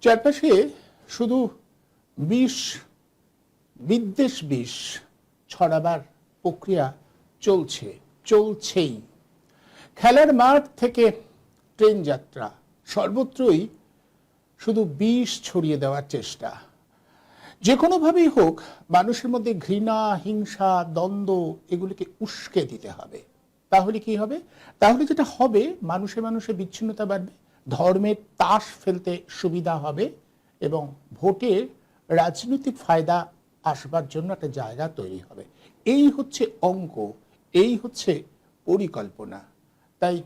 চারপাশে শুধু বিষ, বিদ্বেষ বিষ ছড়াবার প্রক্রিয়া চলছেই। খেলার মাঠ থেকে ট্রেন যাত্রা সর্বত্রই শুধু বিষ ছড়িয়ে দেওয়ার চেষ্টা। যে কোনোভাবেই হোক মানুষের মধ্যে ঘৃণা, হিংসা, দ্বন্দ্ব এগুলিকে উস্কে দিতে হবে। তাহলে কি হবে? তাহলে যেটা হবে, মানুষে মানুষে বিচ্ছিন্নতা বাড়বে, ধর্মের তাস ফেলতে সুবিধা হবে এবং ভোটের রাজনৈতিক ফায়দা আসবার জন্য একটা জায়গা তৈরি হবে। এই হচ্ছে অঙ্ক, এই হচ্ছে পরিকল্পনা। তাই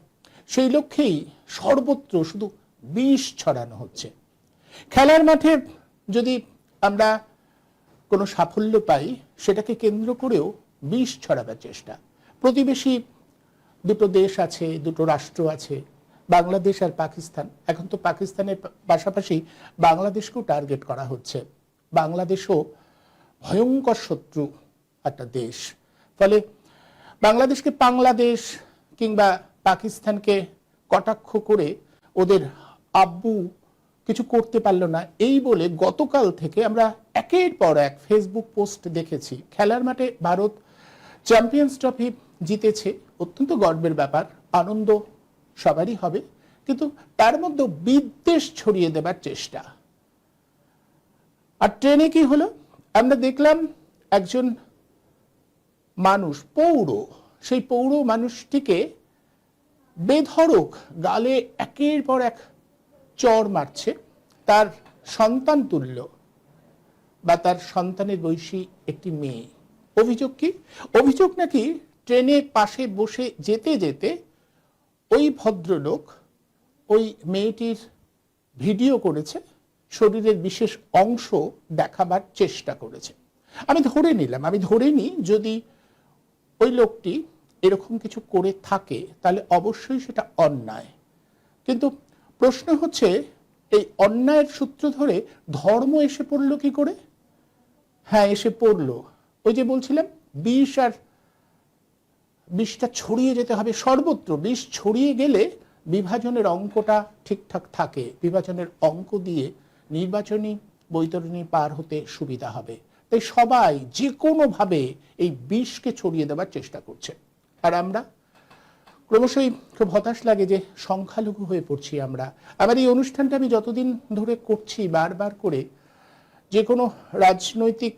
সেই লক্ষ্যেই সর্বত্র শুধু বিষ ছড়ানো হচ্ছে। খেলার মাঠে যদি আমরা কোনো সাফল্য পাই, সেটাকে কেন্দ্র করেও বিষ ছড়াবার চেষ্টা। প্রতিবেশী দুটো দেশ আছে, দুটো রাষ্ট্র আছে, বাংলাদেশ আর পাকিস্তান। এখন তো পাকিস্তানের পাশাপাশি বাংলাদেশকেও টার্গেট করা হচ্ছে। বাংলাদেশও ভয়ঙ্কর শত্রু একটা দেশ। ফলে বাংলাদেশকে বাংলাদেশ কিংবা পাকিস্তানকে কটাক্ষ করে ওদের আব্বু কিছু করতে পারলো না, এই বলে গতকাল থেকে আমরা একের পর এক ফেসবুক পোস্ট দেখেছি। খেলার মাঠে ভারত চ্যাম্পিয়ন্স ট্রফি জিতেছে, অত্যন্ত গর্বের ব্যাপার, আনন্দ সবারই হবে, কিন্তু তার মধ্যে বিদ্বেষ ছড়িয়ে দেবার চেষ্টা। আর ট্রেনে কি হলো? আমরা দেখলাম একজন মানুষ, সেই পৌর মানুষটিকে বেধড়ক গালে একের পর এক চড় মারছে তার সন্তান তুল্য বা তার সন্তানের বয়সী একটি মেয়ে। অভিযোগ কি? অভিযোগ নাকি ট্রেনের পাশে বসে যেতে যেতে ওই ভদ্রলোক ওই মেয়েটির ভিডিও করেছে, শরীরের বিশেষ অংশ দেখাবার চেষ্টা করেছে। আমি ধরে নিই যদি ওই লোকটি এরকম কিছু করে থাকে তাহলে অবশ্যই সেটা অন্যায়। কিন্তু প্রশ্ন হচ্ছে, এই অন্যায়ের সূত্র ধরে ধর্ম এসে পড়ল কি করে? হ্যাঁ, এসে পড়ল। ওই যে বলছিলাম, বিষ আর বিষটা ছড়িয়ে যেতে হবে সর্বত্র। বিষ ছড়িয়ে গেলে বিভাজনের অঙ্কটা ঠিকঠাক থাকে, বিভাজনের অঙ্ক দিয়ে নির্বাচনী বৈতরণী পার হতে সুবিধা হবে। তাই সবাই যে কোনোভাবে এই বিষকে ছড়িয়ে দেওয়ার চেষ্টা করছে। আর আমরা ক্রমশই খুব হতাশ লাগে যে সংখ্যালঘু হয়ে পড়ছি আমরা। আমার এই অনুষ্ঠানটা আমি যতদিন ধরে করছি, বারবার করে যে কোনো রাজনৈতিক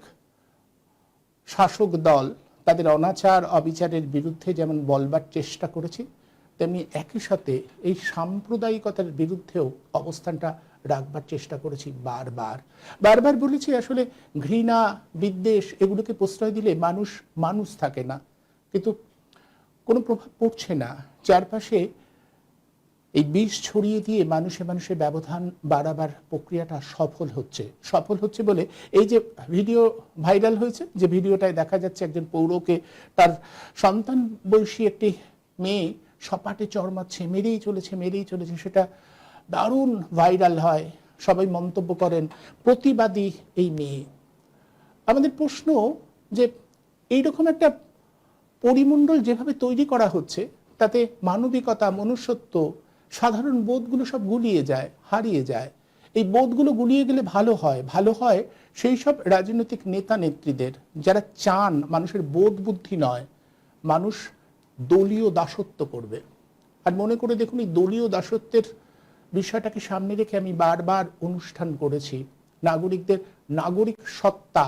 শাসক দল তাদের অনাচার অবিচারের বিরুদ্ধে যেমন বলবার চেষ্টা করেছি, তেমনি একই সাথে এই সাম্প্রদায়িকতার বিরুদ্ধেও অবস্থানটা রাখবার চেষ্টা করেছি। বারবার বলেছি, আসলে ঘৃণা, বিদ্বেষ এগুলোকে প্রশ্রয় দিলে মানুষ থাকে না, কিন্তু কোনো প্রভাব পড়ছে না। চারপাশে এই বিষ ছড়িয়ে দিয়ে মানুষে ব্যবধান বাড়াবার প্রক্রিয়াটা সফল হচ্ছে বলে এই যে ভিডিও ভাইরাল হয়েছে, যে ভিডিওটায় দেখা যাচ্ছে একজন পৌরকে তার সন্তান বয়সী একটি মেয়ে সপাটে চড় মারছে, মেরেই চলেছে, সেটা দারুণ ভাইরাল হয়, সবাই মন্তব্য করেন, প্রতিবাদী এই মেয়ে। আমাদের প্রশ্ন যে এইরকম একটা পরিমণ্ডল যেভাবে তৈরি করা হচ্ছে, তাতে মানবিকতা, মনুষ্যত্ব, সাধারণ বোধগুলো সব হারিয়ে যায়। এই বোধগুলো গুলিয়ে গেলে ভালো হয় সেই সব রাজনৈতিক নেতা নেত্রীদের, যারা চান মানুষের বোধ বুদ্ধি নয়, মানুষ দলীয় দাসত্ব করবে। আর মনে করে দেখুন, এই দলীয় দাসত্বের বিষয়টাকে সামনে রেখে আমি বারবার অনুষ্ঠান করেছি। নাগরিকদের নাগরিক সত্তা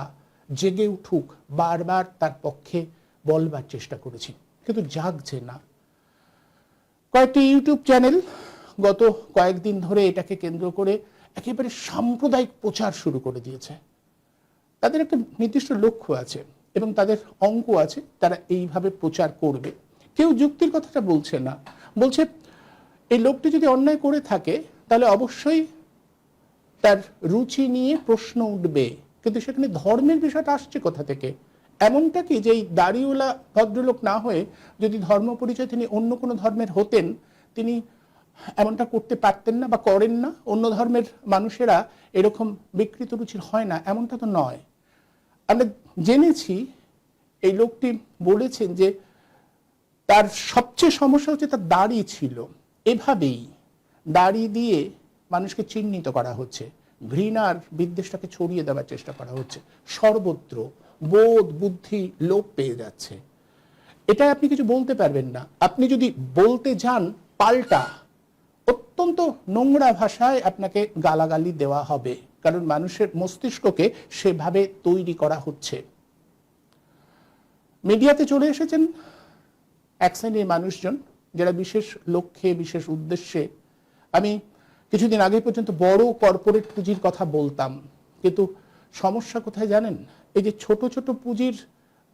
জেগে উঠুক, বারবার তার পক্ষে বলবার চেষ্টা করেছি, কিন্তু জাগছে না। কয়েকটি ইউটিউব চ্যানেল গত কয়েকদিন ধরে এটাকে কেন্দ্র করে একেবারে সাম্প্রদায়িক প্রচার শুরু করে দিয়েছে। তাদের একটা নির্দিষ্ট লক্ষ্য আছে এবং তাদের অঙ্ক আছে, তারা এইভাবে প্রচার করবে। কেউ যুক্তির কথাটা বলছে না, বলছে এই লোকটি যদি অন্যায় করে থাকে তাহলে অবশ্যই তার রুচি নিয়ে প্রশ্ন উঠবে, কিন্তু সেখানে ধর্মের বিষয়টা আসছে কোথা থেকে? এমনটা কি যে এই দাড়িওয়ালা ভদ্রলোক না হয়ে যদি ধর্ম পরিচয় তিনি অন্য কোনো ধর্মের হতেন, তিনি এমনটা করতে পারতেন না বা করেন না? অন্য ধর্মের মানুষেরা এরকম বিকৃত রুচির হয় না, এমনটা তো নয়। আমরা জেনেছি এই লোকটি বলেছেন যে তার সবচেয়ে সমস্যা হচ্ছে তার দাড়ি ছিল, এভাবেই দাড়ি দিয়ে মানুষকে চিহ্নিত করা হচ্ছে। ঘৃণার বিদ্বেষটাকে ছড়িয়ে দেওয়ার চেষ্টা করা হচ্ছে। সর্বত্র বোধ বুদ্ধি লোপ পেয়ে যাচ্ছে। এটা আপনি কিছু বলতে পারবেন না। আপনি যদি বলতে যান, পাল্টা অত্যন্ত নোংরা ভাষায় আপনাকে গালাগালি দেওয়া হবে, কারণ মানুষের মস্তিষ্ককে সেভাবে তৈরি করা হচ্ছে। মিডিয়াতে চলে এসেছেন এক শ্রেণীর মানুষজন যারা বিশেষ লক্ষ্যে বিশেষ উদ্দেশ্যে, আমি কিছুদিন আগে পর্যন্ত বড় কর্পোরেট পুঁজির কথা বলতাম, কিন্তু সমস্যা কোথায় জানেন? এই যে ছোট ছোট পুঁজির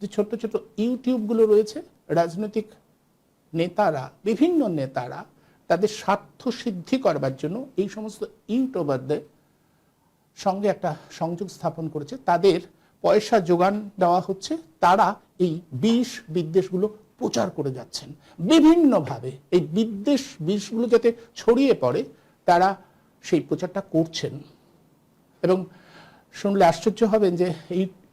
যে ছোট ছোট ইউটিউবগুলো রয়েছে, রাজনৈতিক নেতারা, বিভিন্ন নেতারা তাদের স্বার্থ সিদ্ধি করবার জন্য এই সমস্ত ইউটিউবারদের সঙ্গে একটা সংযোগ স্থাপন করেছে, তাদের পয়সা যোগান দেওয়া হচ্ছে, তারা এই বিষ বিদ্বেষগুলো প্রচার করে যাচ্ছেন বিভিন্নভাবে। এই বিষগুলো যাতে ছড়িয়ে পড়ে, তারা সেই প্রচারটা করছেন। এবং শুনলে আশ্চর্য হবেন যে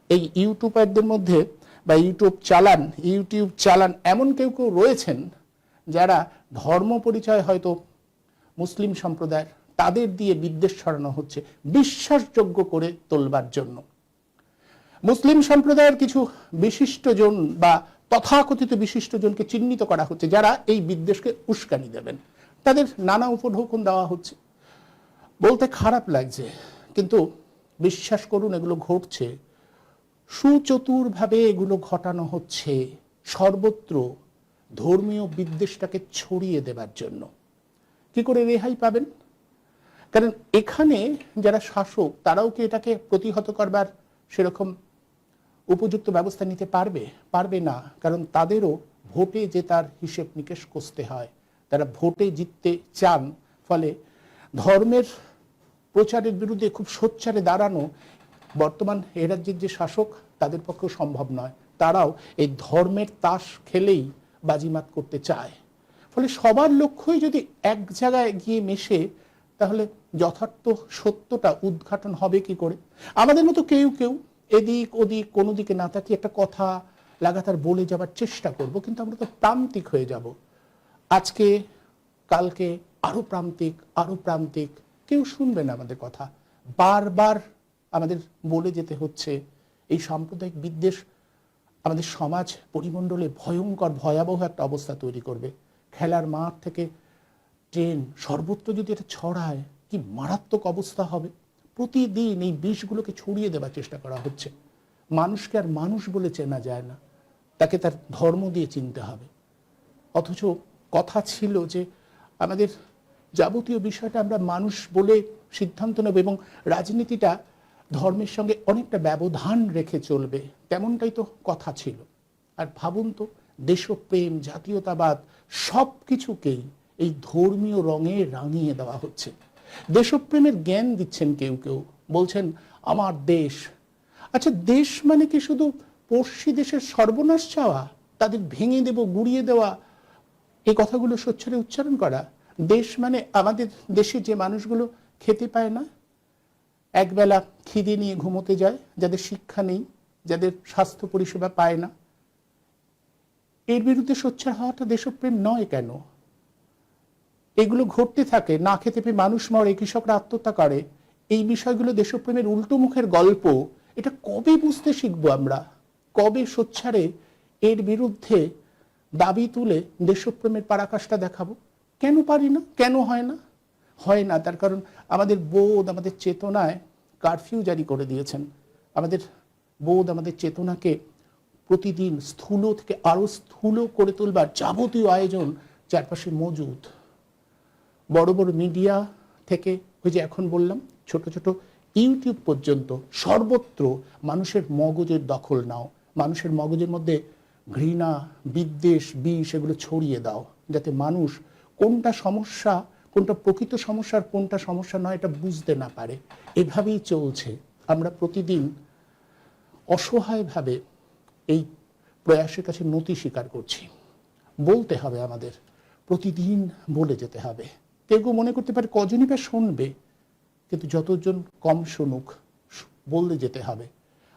এই ইউটিউবারদের মধ্যে বা ইউটিউব চালান এমন কেউ কেউ রয়েছেন যারা ধর্ম পরিচয় হয়তো মুসলিম সম্প্রদায়ের, তাদের দিয়ে বিদ্বেষ ছড়ানো হচ্ছে বিশ্বাসযোগ্য করে তোলবার জন্য। মুসলিম সম্প্রদায়ের কিছু বিশিষ্টজন বা তথাকথিত বিশিষ্টজনকে চিহ্নিত করা হচ্ছে যারা এই বিদ্বেষকে উস্কানি দেবেন, তাদের নানা উপঢৌকন দেওয়া হচ্ছে। বলতে খারাপ লাগছে, কিন্তু বিশ্বাস করুন এগুলো ঘটছে, সুচতুরভাবে এগুলো ঘটানো হচ্ছে সর্বত্র ধর্মীয় বিদ্বেষটাকে ছড়িয়ে দেবার জন্য। কি করে রেহাই পাবেন? কারণ এখানে যারা শাসক তারাও কি এটাকে প্রতিহত করবার সেরকম উপযুক্ত ব্যবস্থা নিতে পারবে না, কারণ তাদেরও ভোটে জেতার হিসেব নিকেশ কষতে হয়। তারা ভোটে জিততে চান, ফলে ধর্মের প্রচারের বিরুদ্ধে খুব সোচ্চারে দাঁড়ানো বর্তমান এ রাজ্যের যে শাসক তাদের পক্ষেও সম্ভব নয়। তারাও এই ধর্মের তাস খেলেই বাজিমাত করতে চায়। ফলে সবার লক্ষ্যই যদি এক জায়গায় গিয়ে মেশে, তাহলে যথার্থ সত্যটা উদ্ঘাটন হবে কি করে? আমাদের মতো কেউ কেউ এদিক ওদিক কোনো দিকে না তাকিয়ে একটা কথা লাগাতার বলে যাবার চেষ্টা করব, কিন্তু আমরা তো প্রান্তিক হয়ে যাব। আজকে কালকে আরো প্রান্তিক, কেউ শুনবে না আমাদের কথা। বারবার আমাদের বলে যেতে হচ্ছে। এই সাম্প্রদায়িক বিদ্বেষ আমাদের সমাজ পরিমণ্ডলে ভয়ঙ্কর ভয়াবহ একটা অবস্থা তৈরি করবে। খেলার মাঠ থেকে ট্রেন সর্বত্র যদি এটা ছড়ায়, কি মারাত্মক অবস্থা হবে। প্রতিদিন এই বিষগুলোকে ছড়িয়ে দেওয়ার চেষ্টা করা হচ্ছে। মানুষকে আর মানুষ বলে চেনা যায় না, তাকে তার ধর্ম দিয়ে চিনতে হবে। অথচ কথা ছিল যে আমাদের যাবতীয় বিষয়টা আমরা মানুষ বলে সিদ্ধান্ত নেব এবং রাজনীতিটা ধর্মের সঙ্গে অনেকটা ব্যবধান রেখে চলবে, তেমনটাই তো কথা ছিল। আর ভাবুন তো, দেশপ্রেম, জাতীয়তাবাদ সব কিছুকেই এই ধর্মীয় রঙে রাঙিয়ে দেওয়া হচ্ছে। দেশপ্রেমের জ্ঞান দিচ্ছেন কেউ কেউ, বলছেন আমার দেশ। আচ্ছা, দেশ মানে কি শুধু পড়শি দেশের সর্বনাশ চাওয়া, তাদের ভেঙে দেব, গুড়িয়ে দেওয়া, এই কথাগুলো সোচ্চারে উচ্চারণ করা? দেশ মানে আমাদের দেশে যে মানুষগুলো খেতে পায় না, একবেলা খিদে নিয়ে ঘুমোতে যায়, যাদের শিক্ষা নেই, যাদের স্বাস্থ্য পরিষেবা পায় না, এর বিরুদ্ধে সোচ্চার হওয়াটা দেশপ্রেম নয় কেন? এগুলো ঘটতে থাকে, না খেতে পেয়ে মানুষ মরে, কৃষকরা আত্মহত্যা করে, এই বিষয়গুলো দেশপ্রেমের উল্টো মুখের গল্প। এটা কবে বুঝতে শিখবো আমরা? কবে সোচ্চারে এর বিরুদ্ধে দাবি তুলে দেশপ্রেমের পরাকাষ্ঠা দেখাবো? কেন পারি না? কেন হয় না? তার কারণ আমাদের বোধ, আমাদের চেতনায় কারফিউ জারি করে দিয়েছেন। আমাদের বোধ, আমাদের চেতনাকে প্রতিদিন স্থূল থেকে আরো স্থূল করে তোলবার যাবতীয় আয়োজন চারপাশে মজুদ। বড় বড় মিডিয়া থেকে ওই যে এখন বললাম ছোট ছোট ইউটিউব পর্যন্ত সর্বত্র মানুষের মগজের দখল নাও, মানুষের মগজের মধ্যে ঘৃণা, বিদ্বেষ, বিষ এগুলো ছড়িয়ে দাও, যাতে মানুষ কোনটা সমস্যা, কোনটা প্রকৃত সমস্যার, কোনটা সমস্যা নয় এটা বুঝতে না পারে। এভাবেই চলছে। আমরা প্রতিদিন অসহায়ভাবে এই প্রয়াসের কাছে নতি স্বীকার করছি। বলতে হবে আমাদের, প্রতিদিন বলে যেতে হবে। কেউ কেউ মনে করতে পারে কজনই বা শুনবে, কিন্তু যতজন কম শুনুক, বলতে যেতে হবে।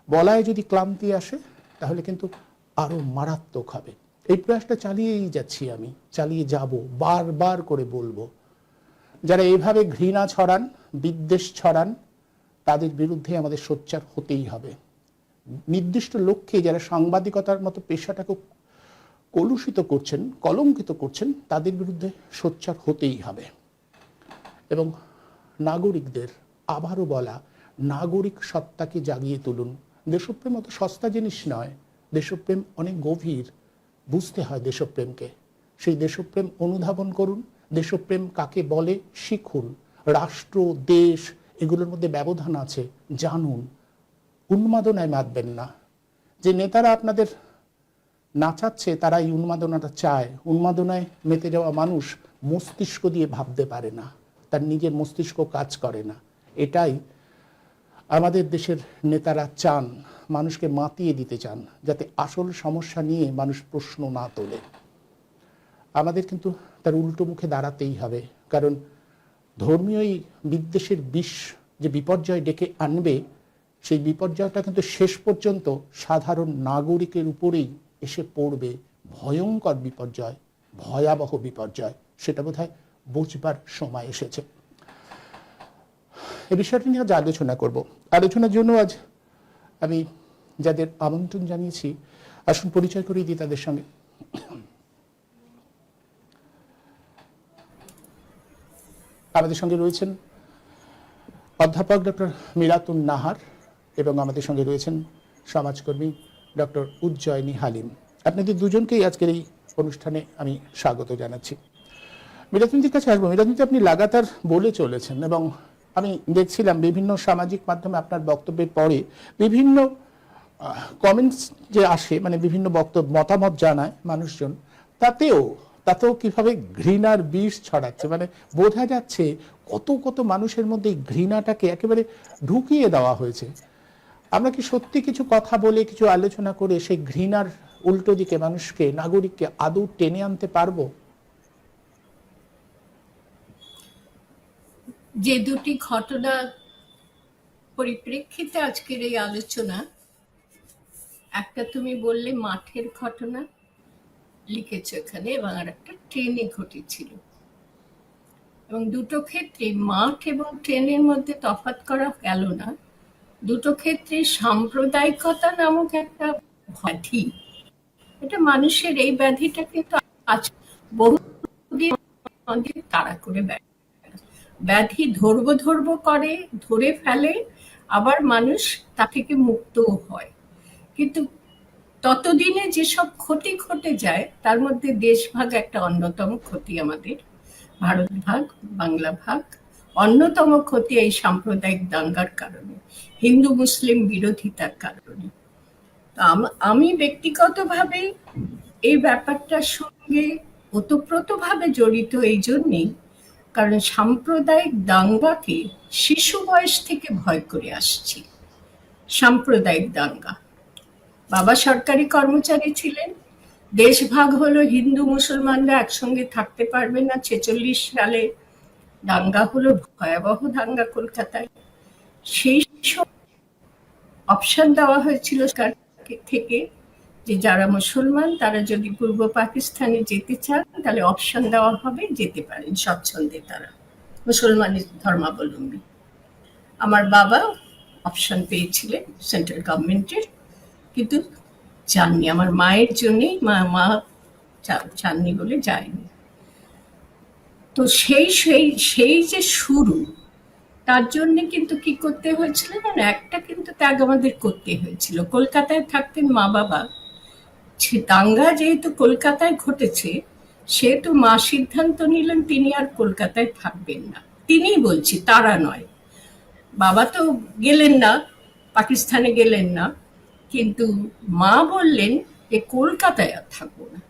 বলায় যদি ক্লান্তি আসে তাহলে কিন্তু আরো মারাত্মক হবে। এই প্রয়াসটা চালিয়েই যাচ্ছি, আমি চালিয়ে যাব, বারবার করে বলবো। যারা এইভাবে ঘৃণা ছড়ান, বিদ্বেষ ছড়ান, তাদের বিরুদ্ধে আমাদের সোচ্চার হতেই হবে। নির্দিষ্ট লক্ষ্যে যারা সাংবাদিকতার মতো পেশাটাকে কলুষিত করছেন, কলঙ্কিত করছেন, তাদের বিরুদ্ধে সোচ্চার হতেই হবে। এবং নাগরিকদের আবারও বলা, নাগরিক সত্তাকে জাগিয়ে তুলুন। দেশপ্রেম অত সস্তা জিনিস নয়, দেশপ্রেম অনেক গভীর, বুঝতে হয় দেশপ্রেমকে। সেই দেশপ্রেম অনুধাবন করুন, দেশপ্রেম কাকে বলে শিখুন। রাষ্ট্র, দেশ, এগুলোর মধ্যে ব্যবধান আছে, জানুন। উন্মাদনায় মাতবেন না। যে নেতারা আপনাদের নাচাচ্ছে তারা এই উন্মাদনাটা চায়। উন্মাদনায় মেতে যাওয়া মানুষ মস্তিষ্ক দিয়ে ভাবতে পারে না, তার নিজের মস্তিষ্ক কাজ করে না। এটাই আমাদের দেশের নেতারা চান, মানুষকে মাতিয়ে দিতে চান, যাতে আসল সমস্যা নিয়ে মানুষ প্রশ্ন না তোলে। আমাদের কিন্তু তার উল্টো মুখে দাঁড়াতেই হবে, কারণ ধর্মীয় বিদ্বেষের বিষ যে বিপর্যয় ডেকে আনবে, সেই বিপর্যয়টা কিন্তু শেষ পর্যন্ত সাধারণ নাগরিকের উপরেই এসে পড়বে। ভয়ঙ্কর বিপর্যয়, ভয়াবহ বিপর্যয়, সেটা বোধহয় বুঝবার সময় এসেছে। এই বিষয়টি নিয়ে আজ আলোচনা করব। আলোচনার জন্য আজ আমি যাদের আমন্ত্রণ জানিয়েছি, আসুন পরিচয় করিয়ে দিই তাদের সঙ্গে। আমাদের সঙ্গে রয়েছেন অধ্যাপক ডক্টর মিরাতুন নাহার এবং আমাদের সঙ্গে রয়েছেন সমাজকর্মী ডক্টর উজ্জয়িনী হালিম। আপনাদের দুজনকেই আজকের এই অনুষ্ঠানে আমি স্বাগত জানাচ্ছি। মিরাতুনজির কাছে আসবো। মিরাতুনজি, আপনি লাগাতার বলে চলেছেন এবং আমি দেখছিলাম বিভিন্ন সামাজিক মাধ্যমে আপনার বক্তব্যের পরে বিভিন্ন কমেন্টস যে আসে, মানে বিভিন্ন বক্তব্য, মতামত জানায় মানুষজন, তাতেও কিভাবে ঘৃণার বিষ ছড়াচ্ছে। মানে বোঝা যাচ্ছে কত কত মানুষের মধ্যে ঘৃণাটাকে একেবারে ঢুকিয়ে দেওয়া হয়েছে। আমরা কি সত্যি কিছু কথা বলে, কিছু আলোচনা করে সেই ঘৃণার উল্টো দিকে মানুষকে, নাগরিককে আদৌ টেনে আনতে পারবো? যে দুটি ঘটনা পরিপ্রেক্ষিতে আজকের এই আলোচনা, একটা তুমি বললে মাঠের ঘটনা লিখেছ এখানে, এবং আর একটা ট্রেনে ঘটেছিল। এবং দুটো ক্ষেত্রে মাঠ এবং ট্রেনের মধ্যে তফাৎ করা গেল না। দুটো ক্ষেত্রে সাম্প্রদায়িকতা নামক একটা ব্যাধি, এটা মানুষের, এই ব্যাধিটা কিন্তু আজ বহুদিন তাড়া করে ব্যাধি ধরবো করে, ধরে ফেলে, আবার মানুষ তা থেকে মুক্তও হয়। কিন্তু ততদিনে যেসব ক্ষতি ঘটে যায়, তার মধ্যে দেশভাগ একটা অন্যতম ক্ষতি। আমাদের ভারত ভাগ, বাংলা ভাগ অন্যতম ক্ষতি, এই সাম্প্রদায়িক দাঙ্গার কারণে, হিন্দু মুসলিম বিরোধিতার কারণে। আমি ব্যক্তিগতভাবে এই ব্যাপারটার সঙ্গে ওতপ্রোতভাবে জড়িত এই জন্যেই, কারণ সাম্প্রদায়িক দাঙ্গাকে শিশু বয়স থেকে ভয় করে আসছি। সাম্প্রদায়িক দাঙ্গা, বাবা সরকারি কর্মচারী ছিলেন, দেশ ভাগ হলো, হিন্দু মুসলমানরা একসঙ্গে থাকতে পারবে না, 46 সালে দাঙ্গা হলো, ভয়াবহ দাঙ্গা কলকাতায়। সেই অপশন দেওয়া হয়েছিল সরকার থেকে যে যারা মুসলমান তারা যদি পূর্ব পাকিস্তানে যেতে চান তাহলে অপশন দেওয়া হবে, যেতে পারেন স্বচ্ছন্দে, তারা মুসলমান ধর্মাবলম্বী। আমার বাবা অপশন পেয়েছিলেন সেন্ট্রাল গভর্নমেন্টের, কিন্তু যাননি। আমার মায়ের জন্যই, মা চাননি বলে যায়নি। তো সেই যে শুরু, তার জন্য কিন্তু কি করতে হয়েছিল না, একটা কিন্তু ত্যাগ আমাদের করতে হয়েছিল। কলকাতায় থাকতেন মা বাবা, দাঙ্গা যেহেতু কলকাতায় ঘটেছে, সেহেতু মা সিদ্ধান্ত নিলেন তিনি আর কলকাতায় থাকবেন না। তিনিই বলছি, তারা নয়। বাবা তো গেলেন না, পাকিস্তানে গেলেন না, কিন্তু মা বললেন যে কলকাতায় আর থাকবো না,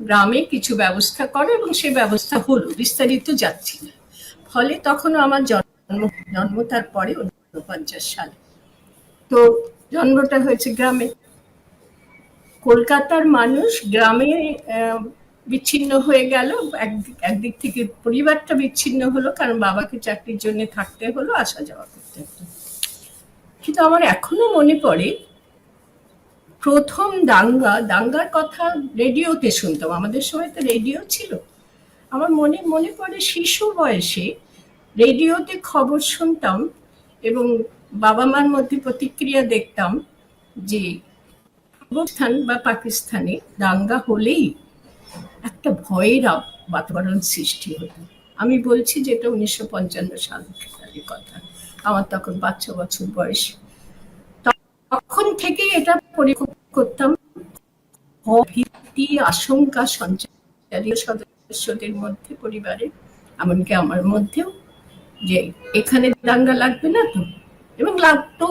গ্রামে কিছু ব্যবস্থা করো, এবং সে ব্যবস্থা হলো, বিস্তারিত যাচ্ছি না। ফলে তখনও আমার জন্ম তার পরে 49 সালে, তো জন্মটা হয়েছে গ্রামে। কলকাতার মানুষ গ্রামে বিচ্ছিন্ন হয়ে গেল, একদিক থেকে পরিবারটা বিচ্ছিন্ন হলো, কারণ বাবাকে চাকরির জন্য থাকতে হলো, আসা যাওয়া করতে হতো। কিন্তু আমার এখনো মনে পড়ে প্রথম দাঙ্গার কথা রেডিওতে শুনতাম, আমাদের সময় তো রেডিও ছিল। আমার মনে পড়ে শিশু বয়সে রেডিওতে খবর শুনতাম এবং বাবা মার মধ্যে প্রতিক্রিয়া দেখতাম যে পাকিস্তান বা পাকিস্তানে দাঙ্গা হলেই একটা ভয়ের বাতাবরণ সৃষ্টি হতো। আমি বলছি যেটা 1955 সালের কথা, আমার তখন 5-6 বছর বয়স। তখন থেকে এটা পরীক্ষা করতাম, ভীতি আশঙ্কা সঞ্চারীয় সদস্যদের মধ্যে, পরিবারে, এমনকি আমার মধ্যেও, যে এখানে দাঙ্গা লাগবে না তো। এবং লাগতো,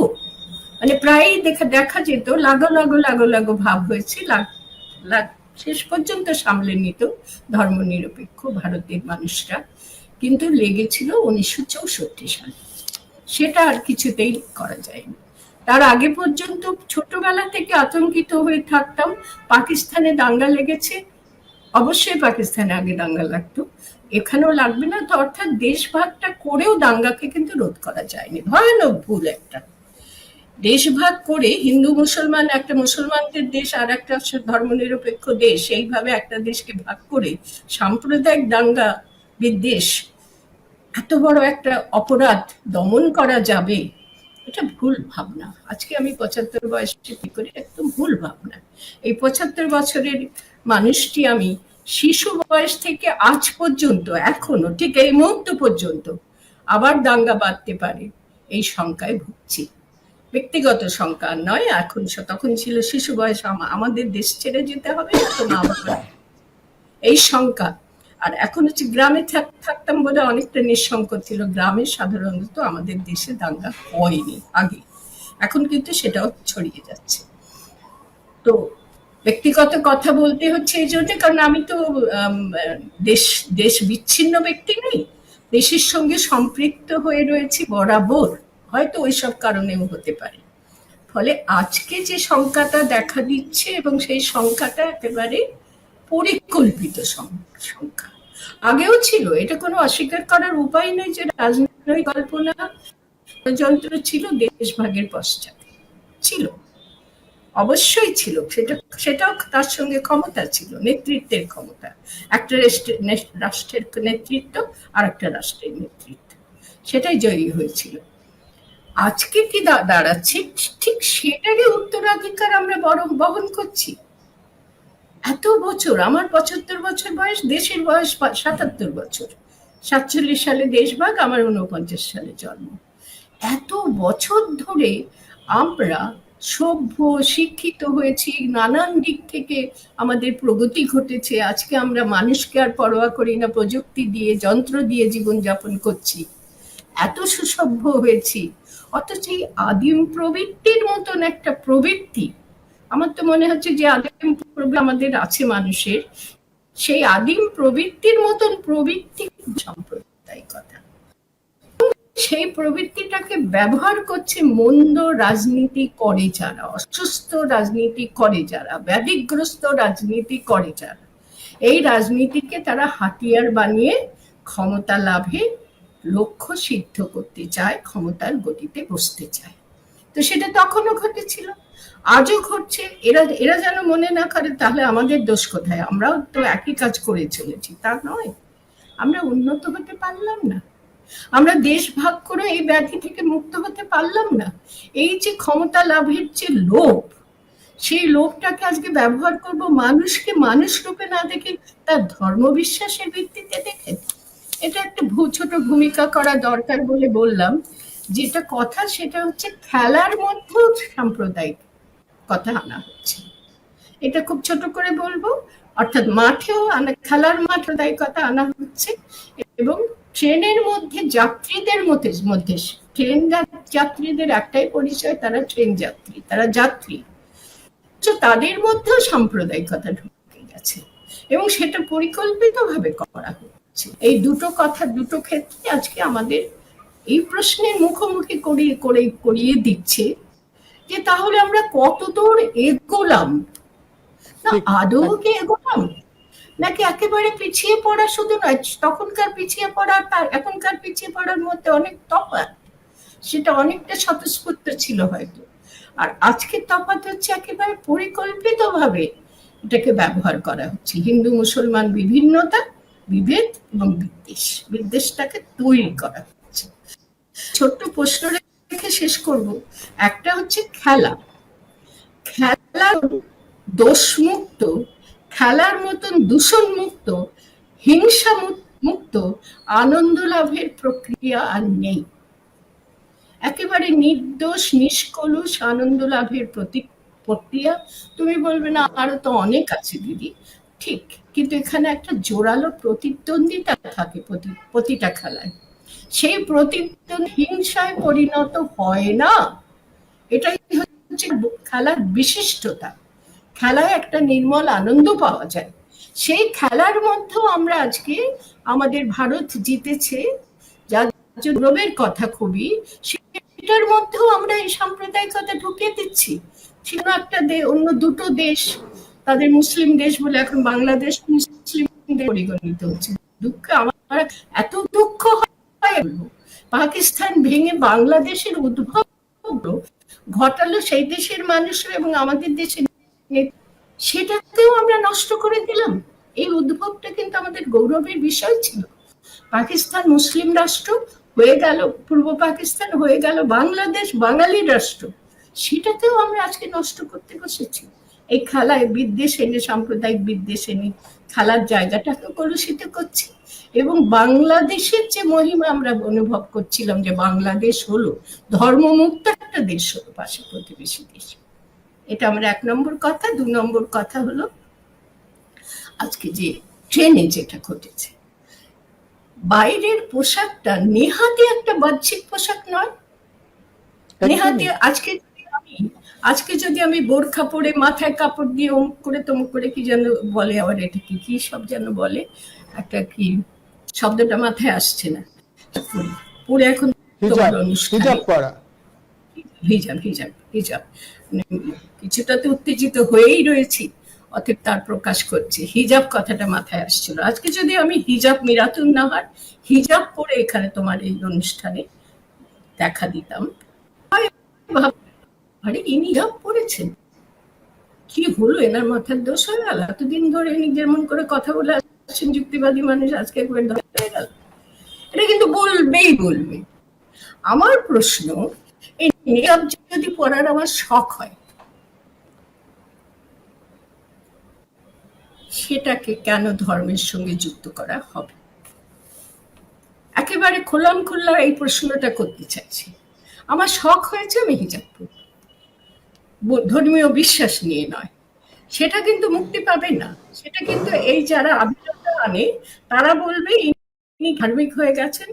মানে প্রায়ই দেখা যেত লাগো লাগো লাগো লাগো ভাব হয়েছে, শেষ পর্যন্ত সামলে নিত ধর্মনিরপেক্ষ ভারতের মানুষরা। কিন্তু লেগেছিল 1964 সালে, সেটা আর কিছুতেই করা যায়নি। তার আগে পর্যন্ত ছোটবেলা থেকে আতঙ্কিত হয়ে থাকতাম, পাকিস্তানে দাঙ্গা লেগেছে, অবশ্যই পাকিস্তানে আগে দাঙ্গা লাগতো, এখানেও লাগবে না তো। অর্থাৎ দেশভাগটা করেও দাঙ্গাকে কিন্তু রোধ করা যায়নি। ভয়ানক ভুল একটা। দেশভাগ করে হিন্দু মুসলমান, একটা মুসলমানদের দেশ আর একটা ধর্মনিরপেক্ষ দেশ, এইভাবে একটা দেশকে ভাগ করে সাম্প্রদায়িক দাঙ্গা বিদ্বেষ, এত বড় একটা অপরাধ দমন করা যাবে, এটা ভুল ভাবনা। আজকে আমি 75 বয়সে কি করি, একদম ভুল ভাবনা। এই 75 বছরের মানুষটি আমি শিশু বয়স থেকে আজ পর্যন্ত, এখনো ঠিক এই মুহূর্ত পর্যন্ত আবার দাঙ্গা বাঁধতে পারে এই শঙ্কায় ভুগছি। ব্যক্তিগত শঙ্কা নয়, এখন তখন ছিল শিশু বয়স, আমাদের দেশ ছেড়ে যেতে হবে না তো, মা বাবা, এই শঙ্কা। আর এখন হচ্ছে গ্রামে থাকতাম বলে অনেকটা নিঃশঙ্ক ছিল। গ্রামে সাধারণত আমাদের দেশে দাঙ্গা হয়নি আগে, এখন কিন্তু সেটাও ছড়িয়ে যাচ্ছে। তো ব্যক্তিগত কথা বলতে হচ্ছে এই জন্য, কারণ আমি তো দেশ বিচ্ছিন্ন ব্যক্তি নই, দেশের সঙ্গে সম্পৃক্ত হয়ে রয়েছি বরাবর, হয়তো ওইসব কারণেও হতে পারে। ফলে আজকে যে শঙ্কাটা দেখা দিচ্ছে, এবং সেই শঙ্কাটা একেবারে পরিকল্পিত সংখ্যা, আগেও ছিল, এটা কোনো অস্বীকার করার উপায় নেই যে রাজনৈতিক কল্পনা ষড়যন্ত্র ছিল দেশভাগের পশ্চাতে, ছিল, অবশ্যই ছিল। সেটাও তার সঙ্গে ক্ষমতা ছিল, নেতৃত্বের ক্ষমতা, একটা রাষ্ট্রের নেতৃত্ব আর একটা রাষ্ট্রের নেতৃত্ব, সেটাই জয়ী হয়েছিল। আজকে কি দাঁড়াচ্ছে, ঠিক সেটারই উত্তরাধিকার আমরা বহন করছি। এত বছর, আমার 75 বছর বয়স, দেশের বয়স 77 বছর, 47 সালে দেশভাগ, আমার 49 সালে জন্ম। এত বছর ধরে আমরা সভ্য, শিক্ষিত হয়েছি, নানান দিক থেকে আমাদের প্রগতি ঘটেছে। আজকে আমরা মানুষকে আর পরোয়া করি না, প্রযুক্তি দিয়ে, যন্ত্র দিয়ে জীবনযাপন করছি, এত সুসভ্য হয়েছি। অথচ এই আদিম প্রবৃত্তির মতন একটা প্রবৃত্তি, আমার তো মনে হচ্ছে যে আদিম প্রবৃত্তি আমাদের আছে মানুষের, সেই আদিম প্রবৃত্তির মতন প্রবৃত্তি সাম্প্রদায়িকতা, সেই প্রবৃত্তিটাকে ব্যবহার করছে মন্দ রাজনীতি করে যারা, অসুস্থ রাজনীতি করে যারা, ব্যাধিগ্রস্ত রাজনীতি করে যারা, এই রাজনীতিকে তারা হাতিয়ার বানিয়ে ক্ষমতা লাভে লক্ষ্য সিদ্ধ করতে চায়, ক্ষমতার গতিতে বসতে চায়। তো সেটা তখনও ঘটেছিল, আজও ঘটছে। এরা যেন মনে না করে তাহলে আমাদের দোষ কোথায়, আমরাও তো একই কাজ করে চলেছি, তা নয়। আমরা উন্নত হতে পারলাম না, আমরা দেশ ভাগ করে এই ব্যাধি থেকে মুক্ত হতে পারলাম না। এই যে ক্ষমতা লাভের যে লোভ, সেই লোভটাকে আজকে ব্যবহার করব মানুষকে মানুষ রূপে না দেখে তার ধর্মবিশ্বাসের ভিত্তিতে দেখে। এটা একটা ছোট ভূমিকা করা দরকার বলে বললাম। যেটা কথা সেটা হচ্ছে খেলার মধ্যেও সাম্প্রদায়িক কথা আনা হচ্ছে, এটা খুব ছোট করে বলবো। অর্থাৎ মাঠেও খেলার মাঠ কথা আনা হচ্ছে, এবং ট্রেনের মধ্যে যাত্রীদের মধ্যে ট্রেন যাত্রীদের একটাই পরিচয়, তারা ট্রেন যাত্রী, তারা যাত্রী, তাদের মধ্যেও সাম্প্রদায়িকতা ঢুকে গেছে, এবং সেটা পরিকল্পিতভাবে করা হচ্ছে। এই দুটো কথা, দুটো ক্ষেত্রে আজকে আমাদের এই প্রশ্নের মুখোমুখি করিয়ে দিচ্ছে যে তাহলে আমরা কতদূর এগোলাম, না আদৌ কি এগোলাম, নাকি একেবারে পিছিয়ে পড়া। শুধু নয়, তখনকার পিছিয়ে পড়া আর এখনকার পিছিয়ে পড়ার মধ্যে অনেক তফাৎ, সেটা অনেকটা স্বতঃস্ফূর্ত ছিল হয়তো। আর আজকের তফাৎ হচ্ছে একেবারে পরিকল্পিতভাবে এটাকে ব্যবহার করা হচ্ছে, হিন্দু মুসলমান বিভিন্নতা, বিভেদ এবং বিদ্বেষটাকে তৈরি করা হচ্ছে। ছোট্ট প্রশ্ন শেষ করব। একটা হচ্ছে খেলা, খেলা দোষমুক্ত, খেলার মতন দূষণ মুক্ত, হিংসা মুক্ত আনন্দ লাভের প্রক্রিয়া আর নেই। একেবারে নির্দোষ নিষ্কলুষ আনন্দ লাভের প্রক্রিয়া। তুমি বলবে না আরো তো অনেক আছে দিদি, ঠিক, কিন্তু এখানে একটা জোরালো প্রতিদ্বন্দ্বিতা থাকে প্রতিটা খেলায়। সেই প্রতিদ্বন্দ্বী হিংসায় পরিণত হয় না, এটাই হচ্ছে খেলার বিশিষ্টতা। খেলায় একটা নির্মল আনন্দ পাওয়া যায়। সেই খেলার মধ্যেও আমরা আজকে আমাদের ভারত জিতেছে, যার গৌরবের কথা খুবই, সেটার মধ্যেও আমরা এই সাম্প্রদায়িকতা ঢুকিয়ে দিচ্ছি। ছিল একটা অন্য দুটো দেশ, তাদের মুসলিম দেশ বলে এখন বাংলাদেশ মুসলিম দেশ পরিগণিত হচ্ছে। দুঃখ আমার, এত দুঃখ হয়। পাকিস্তান ভেঙে বাংলাদেশের উদ্ভব ঘটালো সেই দেশের মানুষরা এবং আমাদের দেশের, সেটাকেও আমরা নষ্ট করে দিলাম। এই উদ্ভবটা কিন্তু আমাদের গৌরবের বিষয় ছিল। পাকিস্তান মুসলিম রাষ্ট্র হয়ে গেল, পূর্ব পাকিস্তান হয়ে গেল বাংলাদেশ বাঙালি রাষ্ট্র, সেটাকেও আমরা আজকে নষ্ট করতে বসেছি। এই খেলায় বিদ্বেষ এনে, সাম্প্রদায়িক বিদ্বেষ এনে খেলার জায়গাটাকে কলুষিত করছি। এবং বাংলাদেশের যে মহিমা আমরা অনুভব করছিলাম, যে বাংলাদেশ হলো ধর্মমুক্ত একটা দেশ, হলো পাশে প্রতিবেশী দেশ, এটা আমার 1 নম্বর কথা। 2 নম্বর কথা হলো আজকে যে ট্রেনে যেটা ঘটেছে, বাইরের পোশাকটা নেহাতি একটা বাহ্যিক পোশাক নয়। নেহাতি আজকে যদি আমি বোরখা পরে মাথায় কাপড় দিয়ে অমুক করে তমুক করে, কি যেন বলে আবার, এটা কি সব যেন বলে, একটা কি শব্দটা মাথায় আসছে না, পরে এখন হিজাব কিছুটা তো উত্তেজিত হয়েই রয়েছি, অতএব তার প্রকাশ করছি। হিজাব কথাটা মাথায় আসছিল। আজকে যদি আমি হিজাব, মিরাতুন নাহার হিজাব পরে এখানে তোমার এই অনুষ্ঠানে দেখা দিতাম, আরে ইনি হিজাব পরেছেন, কি হলো, এনার মাথার দোষ হয়ে গেল? এতদিন ধরে ইনি যেমন করে কথা বলে আসছেন যুক্তিবাদী মানুষ, আজকে একবার ধরে হয়ে গেল। এটা কিন্তু বলবে। আমার প্রশ্ন, এই হিজাব যদি পরার আমার শখ হয়, সেটাকে কেন ধর্মের সঙ্গে যুক্ত করা হবে? একেবারে খোলামখুল্লা এই প্রশ্নটা করতে চাইছি। আমার শখ হয়েছে, আমি হিজাব পরব, ধর্মীয় বিশ্বাস নিয়ে নয়। সেটা কিন্তু মুক্তি পাবে না। সেটা কিন্তু এই যারা আবিরতা আনে, তারা বলবে ইনি ধার্মিক হয়ে গেছেন,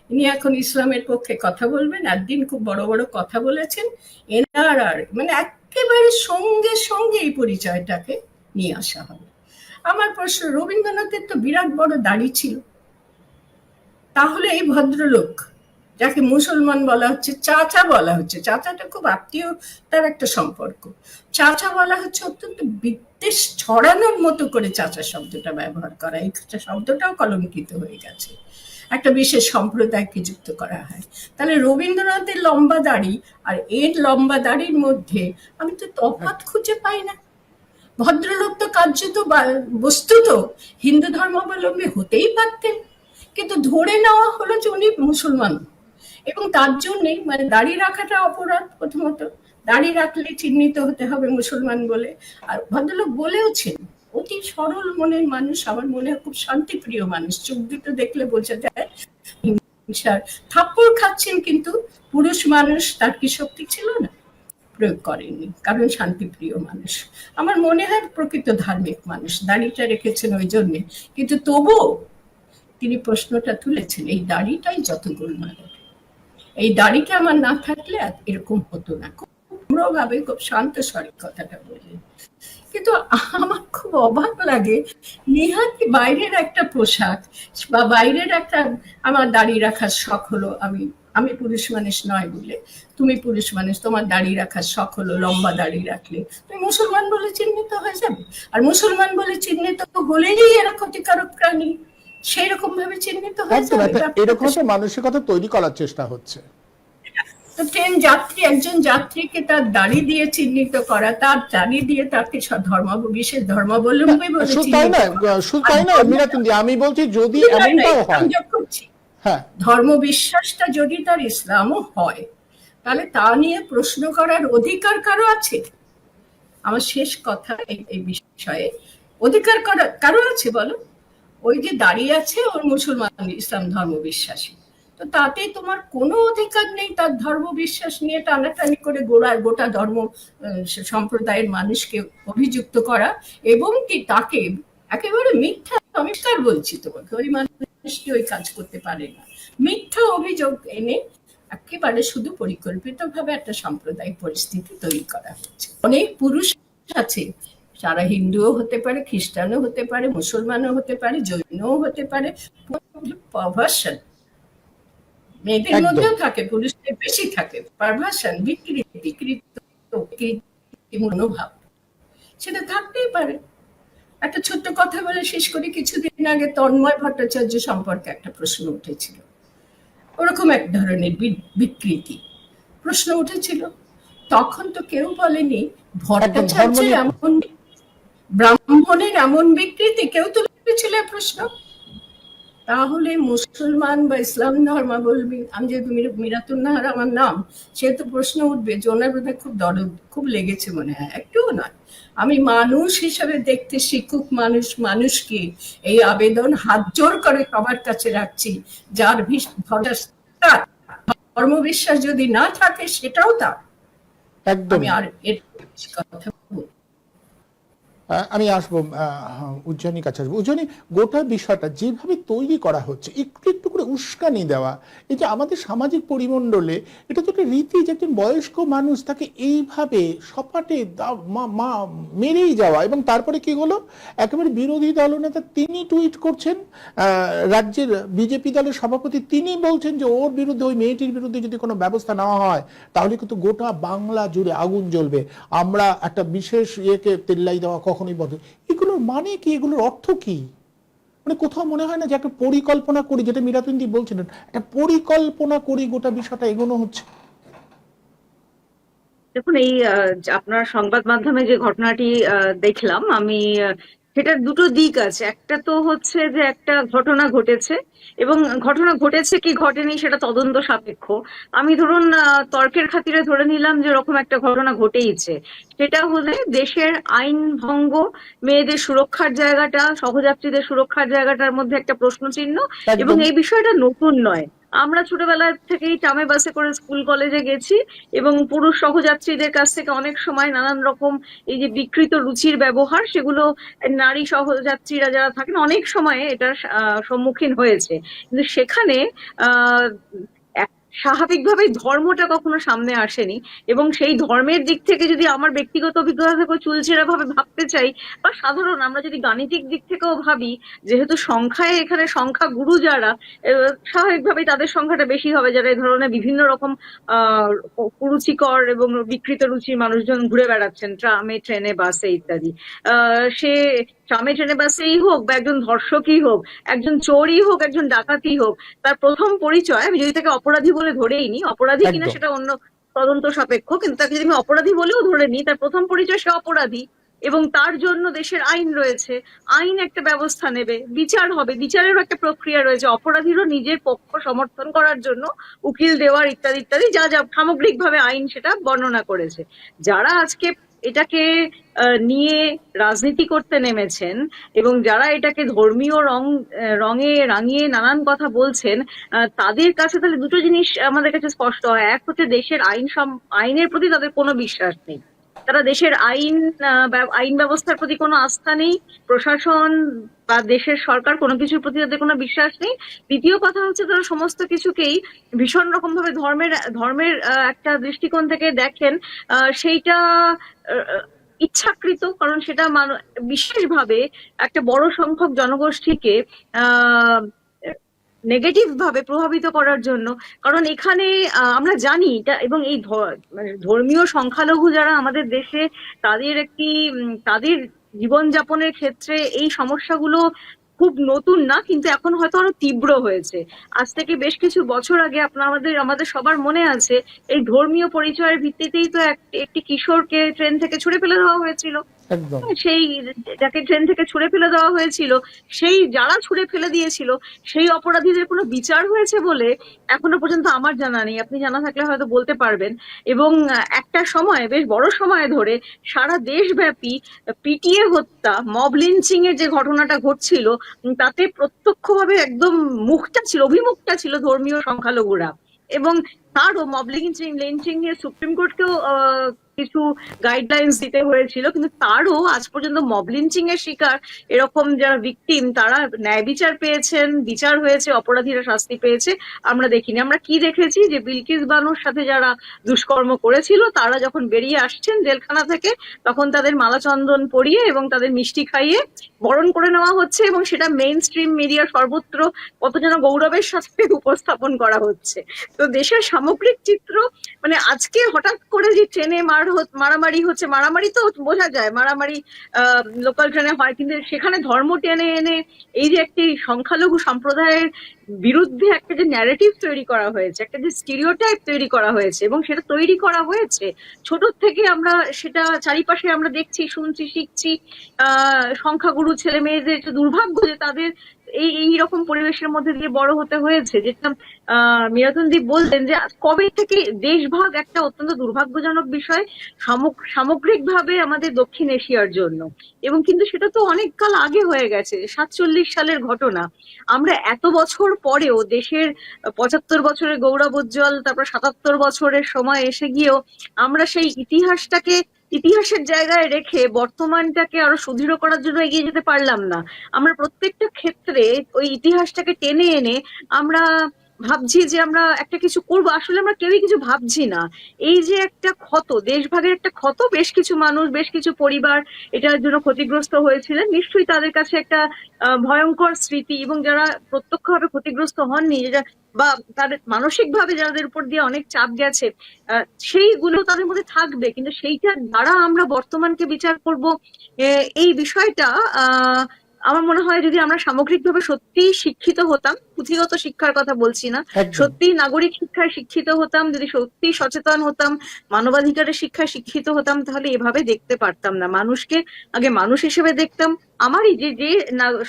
ইনি এখন ইসলামের পক্ষে কথা বলবেন, একদিন খুব বড় বড় কথা বলেছেন, এনার আর মানে একেবারে সঙ্গে সঙ্গে এই পরিচয়টাকে নিয়ে আসা হবে। আমার প্রশ্ন, রবীন্দ্রনাথের তো বিরাট বড় দাড়ি ছিল, তাহলে এই ভদ্রলোক যাকে মুসলমান বলা হচ্ছে, চাচা বলা হচ্ছে, চাচাটা খুব আত্মীয়, তার একটা সম্পর্ক, চাচা বলা হচ্ছে, অত্যন্ত বিদ্বেষ ছড়ানোর মতো করে চাচা শব্দটা ব্যবহার করা, এই শব্দটাও কলঙ্কিত হয়ে গেছে, একটা বিশেষ সম্প্রদায়কে যুক্ত করা হয়। তাহলে রবীন্দ্রনাথের লম্বা দাড়ি আর এর লম্বা দাড়ির মধ্যে আমি তো তফাৎ খুঁজে পাই না। ভদ্রলোক তো কার্যত বস্তুত হিন্দু ধর্মাবলম্বী হতেই পারতেন, কিন্তু ধরে নেওয়া হলো যে উনি মুসলমান, এবং তার জন্যই মানে দাড়ি রাখাটা অপরাধ। প্রথমত দাড়ি রাখলে চিহ্নিত হতে হবে মুসলমান বলে। আর ভদ্রলোক বলেওছেন, অতি সরল মনের মানুষ, আমার মনে হয় খুব শান্তিপ্রিয় মানুষ, চোখ দুটো দেখলে বোঝা যায়। থাপ্পড় খাচ্ছেন, কিন্তু পুরুষ মানুষ, তার কি শক্তি ছিল না? প্রয়োগ করেননি, কারণ শান্তিপ্রিয় মানুষ। আমার মনে হয় প্রকৃত ধার্মিক মানুষ, দাড়িটা রেখেছেন ওই জন্যে। কিন্তু তবুও তিনি প্রশ্নটা তুলেছেন, এই দাড়িটাই যত গোলমাল, এই দাড়িটা আমার না থাকলে এরকম হতো না। খুব ভাবে খুব শান্ত স্বরে কথাটা বললেন। কিন্তু আমার খুব অবাক লাগে, নিহাতি বাইরের একটা পোশাক বা বাইরের একটা, আমার দাড়ি রাখার শখ হলো, আমি পুরুষ মানুষ নয় বলে, তুমি পুরুষ মানুষ, তোমার দাড়ি রাখার শখ হলো, লম্বা দাড়ি রাখলে তুমি মুসলমান বলে চিহ্নিত হয়ে যাবে। আর মুসলমান বলে চিহ্নিত হলেই এরা ক্ষতিকারক প্রাণী, সেই রকম ভাবে চিহ্নিত হয়ে যাবে। এরকম একটা মানসিকতা তৈরি করার চেষ্টা হচ্ছে। তো ট্রেন যাত্রী, একজন যাত্রীকে তার দাড়ি দিয়ে চিহ্নিত করা, তার দাড়ি দিয়ে তাকে বিশেষ ধর্মাবলম্বী বলে চিহ্নিত করা। আমি বলছি যদি এমনটাও হয়, ধর্ম বিশ্বাসটা যদি তার ইসলামও হয়, তাহলে তা নিয়ে প্রশ্ন করার অধিকার কারো আছে? আমার শেষ কথা এই বিষয়ে, অধিকার কারো আছে বলো? ওই যে দাঁড়িয়ে আছে ওর মুসলমান ইসলাম ধর্ম বিশ্বাসী, তো তাতে তোমার কোনো অধিকার নেই তার ধর্ম বিশ্বাস নিয়ে টানাটানি করে গোটা ধর্ম সম্প্রদায়ের মানুষকে অভিযুক্ত করা, এবং কি তাকে একেবারে মিথ্যা, আবিষ্কার বলছি তোমাকে, ওই মানুষটি ওই কাজ করতে পারে না, মিথ্যা অভিযোগ এনে একেবারে শুধু পরিকল্পিতভাবে একটা সাম্প্রদায়িক পরিস্থিতি তৈরি করা হচ্ছে। অনেক পুরুষ আছে, সারা হিন্দুও হতে পারে, খ্রিস্টানও হতে পারে, মুসলমানও হতে পারে, জৈনও হতে পারে, পারভার্সন মেয়েদের মধ্যেও থাকে, পুরুষদের বেশি থাকে, পারভার্সন, বিকৃতি মনোভাব, সেটা থাকতেই পারে। একটা ছোট্ট কথা বলে শেষ করি। কিছুদিন আগে তন্ময় ভট্টাচার্য সম্পর্কে একটা প্রশ্ন উঠেছিল, ওরকম এক ধরনের বিকৃতি প্রশ্ন উঠেছিল। তখন তো কেউ বলেনি ভট্টাচার্যের এমন, ব্রাহ্মণের এমন বিকৃতি, কেউ তুলেছিল প্রশ্ন। তাহলে মুসলমান বা ইসলাম ধর্মাবলম্বী, আমি যেহেতু মিরাতুন নাহার আমার নাম, সেহেতু প্রশ্ন উঠবে যে ওনার বোধহয় খুব দরদ, খুব লেগেছে মনে হয়। একটুও নয়, আমি মানুষ হিসেবে দেখতে শিখুক মানুষকে, এই আবেদন হাত জোর করে সবার কাছে রাখছি। যার ধর্মবিশ্বাস যদি না থাকে সেটাও তার, আমি আর এর কথা বলবো। আমি আসবো উজ্জয়িনীর কাছে আসবো। উজ্জয়িনী, গোটা বিষয়টা যেভাবে তৈরি করা হচ্ছে, একটু একটু করে উস্কানি দেওয়া, এই যে আমাদের সামাজিক পরিমণ্ডলে এটা তো একটা রীতি যে একজন বয়স্ক মানুষ তাকে এইভাবে সপাটে মেরেই যাওয়া, এবং তারপরে কি হলো, একেবারে বিরোধী দলনেতা তিনি টুইট করছেন, রাজ্যের বিজেপি দলের সভাপতি তিনি বলছেন যে ওর বিরুদ্ধে, ওই মেয়েটির বিরুদ্ধে যদি কোনো ব্যবস্থা নেওয়া হয় তাহলে কিন্তু গোটা বাংলা জুড়ে আগুন জ্বলবে, আমরা একটা বিশেষ ইয়েকে তেল্লাই দেওয়া কখনোই বন্ধ। এগুলোর মানে কি, এগুলোর অর্থ কি? মানে কোথাও মনে হয় না যে একটা পরিকল্পনা করি, যেটা মীরাতুন্দি বলছিলেন, একটা পরিকল্পনা করি গোটা বিষয়টা এগোনো হচ্ছে? দেখুন, এই আপনার সংবাদ মাধ্যমে যে ঘটনাটি দেখলাম আমি, সেটার দুটো দিক আছে। একটা তো হচ্ছে যে একটা ঘটনা ঘটেছে, এবং ঘটনা ঘটেছে কি ঘটেনি সেটা তদন্ত সাপেক্ষ। আমি ধরুন তর্কের খাতিরে ধরে নিলাম যে এরকম একটা ঘটনা ঘটেইছে, সেটা হলে দেশের আইন ভঙ্গ, মেয়েদের সুরক্ষার জায়গাটা, সহযাত্রীদের সুরক্ষার জায়গাটার মধ্যে একটা প্রশ্ন চিহ্ন। এবং এই বিষয়টা নতুন নয়, আমরা ছোটবেলা থেকেই ট্রামে বাসে করে স্কুল কলেজে গেছি, এবং পুরুষ সহযাত্রীদের কাছ থেকে অনেক সময় নানান রকম এই যে বিকৃত রুচির ব্যবহার, সেগুলো নারী সহযাত্রীরা যারা থাকেন অনেক সময় এটার সম্মুখীন হয়েছে। কিন্তু সেখানে আহ স্বাভাবিকভাবেই ধর্মটা কখনো সামনে আসেনি। এবং সেই ধর্মের দিক থেকে যদি আমার ব্যক্তিগত অভিজ্ঞতা থেকে চুলচেরা ভাবে ভাবতে চাই, বা সাধারণ আমরা যদি গাণিতিক দিক থেকেও ভাবি, যেহেতু সংখ্যায় এখানে সংখ্যা গুরু যারা, স্বাভাবিকভাবেই তাদের সংখ্যাটা বেশি হবে যারা এই ধরনের বিভিন্ন রকম আহ কুরুচিকর এবং বিকৃত রুচির মানুষজন ঘুরে বেড়াচ্ছেন ট্রামে, ট্রেনে, বাসে ইত্যাদি। সে ট্রামে, ট্রেনে, বাসেই হোক, বা একজন ধর্ষকই হোক, একজন চোরই হোক, একজন ডাকাতই হোক, তার প্রথম পরিচয়, আমি যদি তাকে অপরাধী বলে ধরেই নি, অপরাধী কিনা সেটা অন্য তদন্ত সাপেক্ষ, কিন্তু তাকে যদি আমি অপরাধী বলেও ধরে নিই, তার প্রথম পরিচয় সে অপরাধী। এবং তার জন্য দেশের আইন রয়েছে, আইন একটা ব্যবস্থা নেবে, বিচার হবে, বিচারেরও একটা প্রক্রিয়া রয়েছে, অপরাধীরও নিজের পক্ষ সমর্থন করার জন্য উকিল দেওয়ার ইত্যাদি ইত্যাদি, যা যা সামগ্রিকভাবে আইন সেটা বর্ণনা করেছে। যারা আজকে এটাকে নিয়ে রাজনীতি করতে নেমেছেন, এবং যারা এটাকে ধর্মীয় রঙে রাঙিয়ে নানান কথা বলছেন, তাদের কাছে তাহলে দুটো জিনিস আমাদের কাছে স্পষ্ট হয়। এক হচ্ছে দেশের আইনের প্রতি তাদের কোনো বিশ্বাস নেই, তারা দেশের আইন ব্যবস্থার প্রতি কোনো আস্থা নেই, প্রশাসন বা দেশের সরকার কোনো কিছুর প্রতি তাদের কোনো বিশ্বাস নেই। দ্বিতীয় কথা হচ্ছে তারা সমস্ত কিছুকেই ভীষণ রকম ভাবে ধর্মের একটা দৃষ্টিকোণ থেকে দেখেন, সেইটা ইচ্ছাকৃত, কারণ সেটা বিশেষভাবে একটা বড় সংখ্যক জনগোষ্ঠীকে আহ নেগেটিভ ভাবে প্রভাবিত করার জন্য। কারণ এখানে আমরা জানি এটা, এবং এই মানে ধর্মীয় সংখ্যালঘু যারা আমাদের দেশে, তাদের জীবনযাপনের ক্ষেত্রে এই সমস্যাগুলো খুব নতুন না, কিন্তু এখন হয়তো আরো তীব্র হয়েছে। আজ থেকে বেশ কিছু বছর আগে আমাদের সবার মনে আছে, এই ধর্মীয় পরিচয়ের ভিত্তিতেই তো একটি কিশোরকে ট্রেন থেকে ছুড়ে ফেলে দেওয়া হয়েছিল। একদম। সেই যাকে ট্রেন থেকে ছুঁড়ে ফেলে দেওয়া হয়েছিল, সেই যারা ছুঁড়ে ফেলে দিয়েছিল সেই অপরাধীদের কোনো বিচার হয়েছে বলে এখনো পর্যন্ত আমার জানা নেই। আপনি জানা থাকলে হয়তো বলতে পারবেন। এবং একটা সময়, বেশ বড় সময় ধরে সারা দেশব্যাপী পিটিএ হত্যা, মব লিঞ্চিং এর যে ঘটনাটা ঘটছিল, তাতে প্রত্যক্ষভাবে একদম অভিমুখটা ছিল ধর্মীয় সংখ্যালঘুরা। এবং তারও মব লিঞ্চিং লিঞ্চিং নিয়ে সুপ্রিম কোর্টকেও কিছু গাইডলাইন্স দিতে হয়েছিল, কিন্তু তারও আজ পর্যন্ত মব লিঞ্চিং এর শিকার এরকম যারা ভিকটিম তারা ন্যায় বিচার পেয়েছেন, বিচার হয়েছে, অপরাধীরা শাস্তি পেয়েছে আমরা দেখিনি। আমরা কি দেখেছি যে বিলকিস বানুর সাথে যারা দুষ্কর্ম করেছিল তারা যখন বেরিয়ে আসছেন জেলখানা থেকে, তখন তাদের মালাচন্দন পরিয়ে এবং তাদের মিষ্টি খাইয়ে বরণ করে নেওয়া হচ্ছে, এবং সেটা মেইন স্ট্রিম মিডিয়া সর্বত্র কত যেন গৌরবের সাথে উপস্থাপন করা হচ্ছে। তো দেশের সামগ্রিক চিত্র, মানে আজকে হঠাৎ করে যে ট্রেনে মারামারি হচ্ছে, মারামারি তো বোঝা যায়, মারামারি লোকাল ট্রেনে হয়, কিন্তু সেখানে ধর্ম টেনে এনে এই যে একটি সংখ্যালঘু সম্প্রদায়ের বিরুদ্ধে একটা যে ন্যারেটিভ তৈরি করা হয়েছে, একটা যে স্টিরিওটাইপ তৈরি করা হয়েছে, এবং সেটা তৈরি করা হয়েছে ছোট থেকে, আমরা সেটা চারিপাশে আমরা দেখছি, শুনছি, শিখছি। সংখ্যাগুরু ছেলে মেয়েদের যে দুর্ভাগ্য যে তাদের এইরকম পরিবেশের মধ্যে দিয়ে বড় হতে হয়েছে, যেটা মিরাতুনদীপ বললেন যে কবে থেকে দেশভাগ একটা অত্যন্ত দুর্ভাগ্যজনক বিষয় সামগ্রিকভাবে আমাদের দক্ষিণ এশিয়ার জন্য। এবং কিন্তু সেটা তো অনেক কাল আগে হয়ে গেছে, 47 সালের ঘটনা। আমরা এত বছর পরেও দেশের 75 বছরের গৌরবোজ্জ্বল, তারপর 77 বছরের সময় এসে গিয়েও আমরা সেই ইতিহাসের জায়গায় রেখে বর্তমানটাকে আরো সুদৃঢ় করার জন্য এগিয়ে যেতে পারলাম না। আমরা প্রত্যেকটা ক্ষেত্রে ওই ইতিহাসটাকে টেনে এনে আমরা ভাবছি যে আমরা একটা কিছু করবো, আসলে আমরা কেউই কিছু ভাবছি না। এই যে একটা ক্ষত, দেশভাগের একটা ক্ষত, বেশ কিছু মানুষ, বেশ কিছু পরিবার এটার জন্য ক্ষতিগ্রস্ত হয়েছিলেন, নিশ্চয়ই তাদের কাছে একটা ভয়ঙ্কর স্মৃতি। এবং যারা প্রত্যক্ষভাবে ক্ষতিগ্রস্ত হননি, যেটা বা তাদের মানসিক ভাবে যাদের উপর দিয়ে অনেক চাপ গেছে, সেইগুলো তাদের মধ্যে থাকবে, কিন্তু সেইটার দ্বারা আমরা বর্তমানকে বিচার করব, এই বিষয়টা আমার মনে হয় যদি আমরা সামগ্রিকভাবে সত্যি শিক্ষিত হতাম, পুঁথিগত শিক্ষার কথা বলছি না, একদম। সত্যি নাগরিক শিক্ষায় শিক্ষিত হতাম, যদি সত্যি সচেতন হতাম, মানবাধিকারের শিক্ষায় শিক্ষিত হতাম, তাহলে এভাবে দেখতে পারতাম না। মানুষকে আগে মানুষ হিসেবে দেখতাম। আমারই যে যে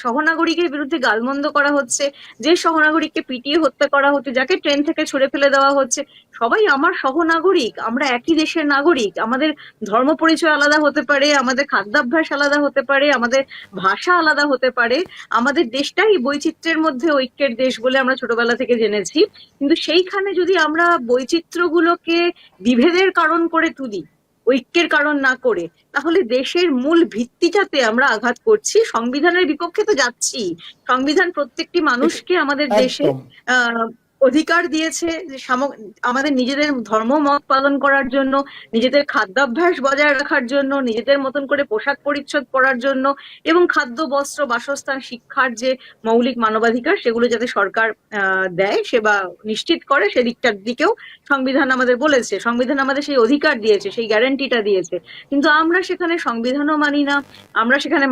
সহনাগরিকের বিরুদ্ধে গালমন্দ করা হচ্ছে, যে সহনাগরিককে পিটিয়ে হত্যা করা হচ্ছে, যাকে ট্রেন থেকে ছুড়ে ফেলে দেওয়া হচ্ছে, সবাই আমার সহনাগরিক, আমরা একই দেশের নাগরিক। আমাদের ধর্ম পরিচয় আলাদা হতে পারে, আমাদের খাদ্যাভ্যাস আলাদা হতে পারে, আমাদের ভাষা আলাদা হতে পারে, আমাদের দেশটাই বৈচিত্র্যের মধ্যে ঐক্যের দেশ বলে আমরা ছোটবেলা থেকে জেনেছি। কিন্তু সেইখানে যদি আমরা বৈচিত্র্যগুলোকে বিভেদের কারণ করে তুলি, ঐক্যের কারণ না করে, তাহলে দেশের মূল ভিত্তিটাতে আমরা আঘাত করছি, সংবিধানের বিপক্ষে তো যাচ্ছি। সংবিধান প্রত্যেকটি মানুষকে আমাদের দেশে একদম। অধিকার দিয়েছে যে আমাদের নিজেদের ধর্ম মত পালন করার জন্য, নিজেদের খাদ্যাভ্যাস বজায় রাখার জন্য, নিজেদের মতন করে পোশাক পরিচ্ছদ পরার জন্য, এবং খাদ্য, বস্ত্র, বাসস্থান, শিক্ষার যে মৌলিক মানবাধিকার, সেগুলো যাতে সরকার দেয়, সে বা নিশ্চিত করে, সেদিকটার দিকেও সংবিধান আমাদের বলেছে, সংবিধান আমাদের সেই অধিকার দিয়েছে, সেই গ্যারান্টিটা দিয়েছে। কিন্তু আমরা সেখানে সংবিধানও মানি না, আমরা সেখানে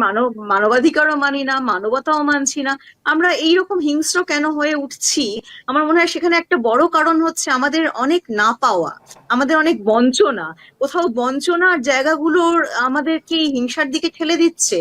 মানবাধিকারও মানি না, মানবতাও মানছি না। আমরা এইরকম হিংস্র কেন হয়ে উঠছি? আমার মনে হয় সেখানে একটা বড় কারণ হচ্ছে আমাদের অনেক না পাওয়া, আমাদের অনেক বঞ্চনা। কোথাও বঞ্চনার জায়গাগুলোর আমাদেরকে হিংসার দিকে ঠেলে দিচ্ছে।